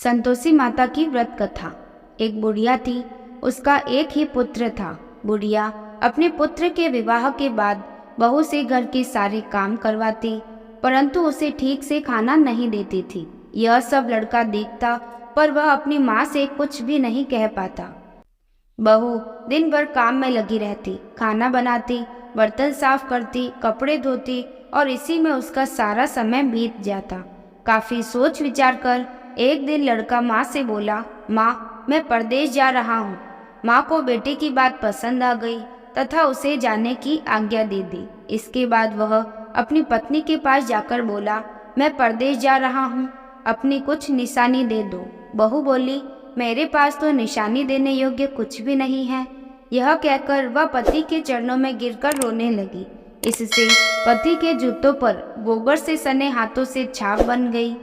संतोषी माता की व्रत कथा। एक बुढ़िया थी, उसका एक ही पुत्र था। बुढ़िया अपने पुत्र के विवाह के बाद बहू से घर के सारे काम करवाती, परंतु उसे ठीक से खाना नहीं देती थी। यह सब लड़का देखता, पर वह अपनी माँ से कुछ भी नहीं कह पाता। बहू दिन भर काम में लगी रहती, खाना बनाती, बर्तन साफ करती, कपड़े धोती और इसी में उसका सारा समय बीत जाता। काफी सोच विचार कर एक दिन लड़का माँ से बोला, माँ मैं परदेश जा रहा हूँ। माँ को बेटे की बात पसंद आ गई तथा उसे जाने की आज्ञा दे दी। इसके बाद वह अपनी पत्नी के पास जाकर बोला, मैं परदेश जा रहा हूँ, अपनी कुछ निशानी दे दो। बहू बोली, मेरे पास तो निशानी देने योग्य कुछ भी नहीं है। यह कहकर वह पति के चरणों में गिरकर रोने लगी। इससे पति के जूतों पर गोबर से सने हाथों से छाप बन गई।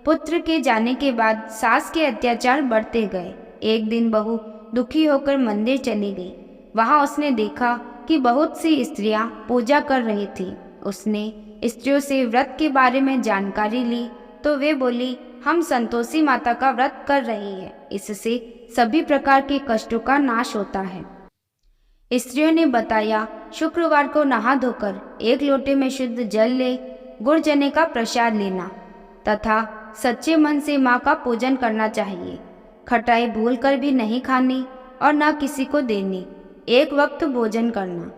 पुत्र के जाने के बाद सास के अत्याचार बढ़ते गए। एक दिन बहू दुखी होकर मंदिर चली गई। वहां उसने देखा कि बहुत सी स्त्रियां पूजा कर रही थी। उसने स्त्रियों से व्रत के बारे में जानकारी ली तो वे बोली, हम संतोषी माता का व्रत कर रही है, इससे सभी प्रकार के कष्टों का नाश होता है। स्त्रियों ने बताया, शुक्रवार को नहा धोकर एक लोटे में शुद्ध जल ले, गुड़ चने का प्रसाद लेना तथा सच्चे मन से माँ का पूजन करना चाहिए। खटाई भूलकर भी नहीं खानी और न किसी को देनी। एक वक्त भोजन करना।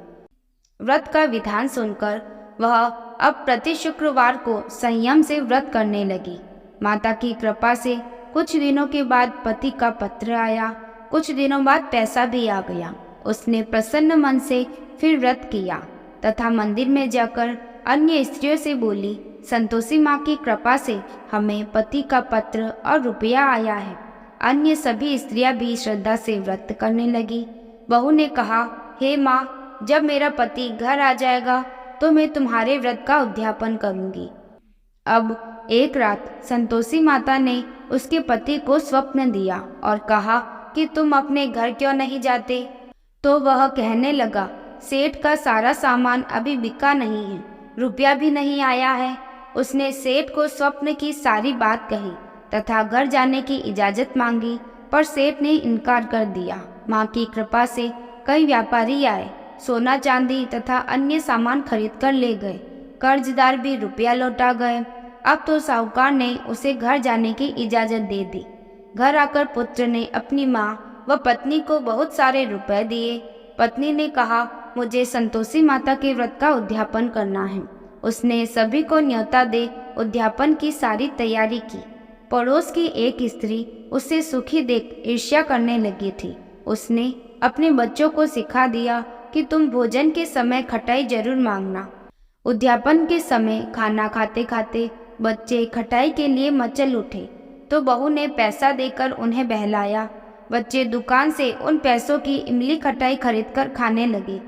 व्रत का विधान सुनकर वह अब प्रति शुक्रवार को संयम से व्रत करने लगी। माता की कृपा से कुछ दिनों के बाद पति का पत्र आया। कुछ दिनों बाद पैसा भी आ गया। उसने प्रसन्न मन से फिर व्रत किया तथा मंदिर में जाकर अन्य स्त्रियों से बोली, संतोषी माँ की कृपा से हमें पति का पत्र और रुपया आया है। अन्य सभी स्त्रियां भी श्रद्धा से व्रत करने लगी। बहू ने कहा, हे माँ, जब मेरा पति घर आ जाएगा तो मैं तुम्हारे व्रत का उद्यापन करूंगी। अब एक रात संतोषी माता ने उसके पति को स्वप्न दिया और कहा कि तुम अपने घर क्यों नहीं जाते। तो वह कहने लगा, सेठ का सारा सामान अभी बिका नहीं है, रुपया भी नहीं आया है। उसने सेठ को स्वप्न की सारी बात कही तथा घर जाने की इजाजत मांगी, पर सेठ ने इनकार कर दिया। माँ की कृपा से कई व्यापारी आए, सोना चांदी तथा अन्य सामान खरीद कर ले गए। कर्जदार भी रुपया लौटा गए। अब तो साहूकार ने उसे घर जाने की इजाजत दे दी। घर आकर पुत्र ने अपनी माँ व पत्नी को बहुत सारे रुपए दिए। पत्नी ने कहा, मुझे संतोषी माता के व्रत का उद्यापन करना है। उसने सभी को न्योता दे उद्यापन की सारी तैयारी की। पड़ोस की एक स्त्री उसे सुखी देख ईर्ष्या करने लगी थी। उसने अपने बच्चों को सिखा दिया कि तुम भोजन के समय खटाई जरूर मांगना। उद्यापन के समय खाना खाते खाते बच्चे खटाई के लिए मचल उठे तो बहू ने पैसा देकर उन्हें बहलाया। बच्चे दुकान से उन पैसों की इमली खटाई खरीदकर खाने लगे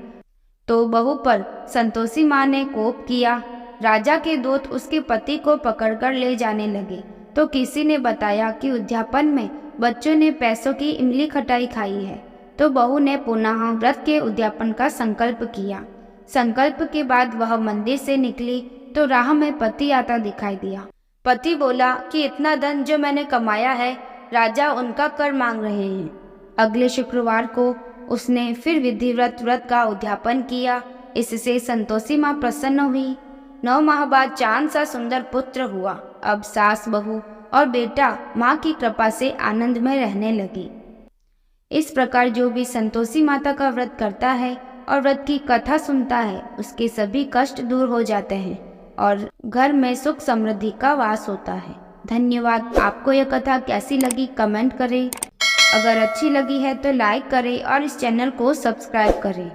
तो बहू पर संतोषी माँ ने कोप किया। राजा के दूत उसके पति को पकड़कर ले जाने लगे तो किसी ने बताया कि उद्यापन में बच्चों ने पैसों की इमली खटाई खाई है। तो बहू ने पुनः व्रत के उद्यापन का संकल्प किया। संकल्प के बाद वह मंदिर से निकली तो राह में पति आता दिखाई दिया। पति बोला कि इतना धन जो मैंने कमाया है, राजा उनका कर मांग रहे हैं। अगले शुक्रवार को उसने फिर विधिवत व्रत का उद्यापन किया। इससे संतोषी माँ प्रसन्न हुई। 9 माह बाद चांद सा सुंदर पुत्र हुआ। अब सास, बहू और बेटा माँ की कृपा से आनंद में रहने लगी। इस प्रकार जो भी संतोषी माता का व्रत करता है और व्रत की कथा सुनता है, उसके सभी कष्ट दूर हो जाते हैं और घर में सुख समृद्धि का वास होता है। धन्यवाद। आपको यह कथा कैसी लगी कमेंट करें। अगर अच्छी लगी है तो लाइक करें और इस चैनल को सब्सक्राइब करें।